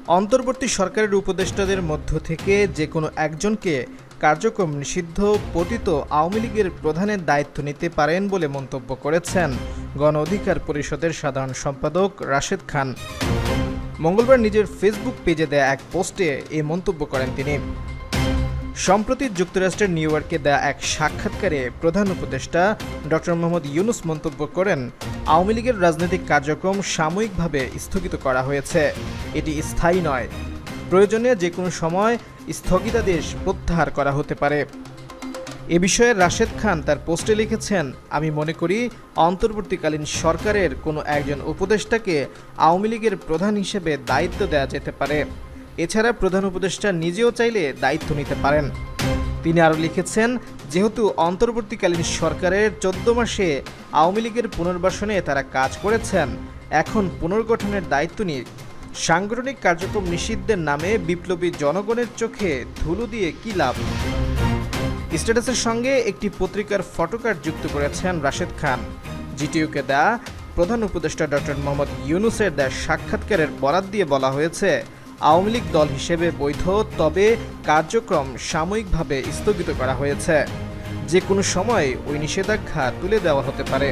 অন্তর্বর্তী সরকারের উপদেষ্টাদের মধ্য থেকে যে কোনো একজনকে কার্যক্রম নিষিদ্ধ পতিত আওয়ামী লীগের প্রধানের দায়িত্ব নিতে পারেন বলে মন্তব্য করেছেন গণ অধিকার পরিষদের সাধারণ সম্পাদক রাশেদ খান। মঙ্গলবার নিজের ফেসবুক পেজে দেয়া এক পোস্টে এ মন্তব্য করেন তিনি। সম্প্রতি যুক্তরাষ্ট্রের নিউ ইয়র্কে দেয়া এক সাক্ষাৎকারে প্রধান উপদেষ্টা ডক্টর মোহাম্মদ ইউনূস মন্তব্য করেন, আওয়ামী লীগের রাজনৈতিক কার্যক্রম সাময়িকভাবে স্থগিত করা হয়েছে, এটি স্থায়ী নয়। প্রয়োজনে যে কোনো সময় স্থগিতাদেশ প্রত্যাহার করা হতে পারে। এ বিষয়ে রাশেদ খান তার পোস্টে লিখেছেন, আমি মনে করি অন্তর্বর্তীকালীন সরকারের কোনো একজন উপদেষ্টাকে আওয়ামী লীগের প্রধান হিসেবে দায়িত্ব দেওয়া যেতে পারে। এছাড়া প্রধান উপদেষ্টা নিজেও চাইলে দায়িত্ব নিতে পারেন। তিনি আরও লিখেছেন, যেহেতু অন্তর্বর্তীকালীন সরকারের 14 মাসে আওয়ামী লীগের পুনর্বাসনে তারা কাজ করেছেন, এখন পুনর্গঠনের দায়িত্ব নিয়ে সাংগঠনিক কার্যক্রম নিষিদ্ধের নামে বিপ্লবী জনগণের চোখে ধুলো দিয়ে কী লাভ। স্ট্যাটাসের সঙ্গে একটি পত্রিকার ফটোকার্ড যুক্ত করেছেন রাশেদ খান। জিটিইউকে দেয়া প্রধান উপদেষ্টা ডক্টর মোহাম্মদ ইউনূসের দেয়া সাক্ষাৎকারের বরাত দিয়ে বলা হয়েছে, আওয়ামী লীগ দল হিসেবে বৈধ, তবে কার্যক্রম সাময়িকভাবে স্থগিত করা হয়েছে। যে কোনো সময় ওই নিষেধাজ্ঞা তুলে দেওয়া হতে পারে।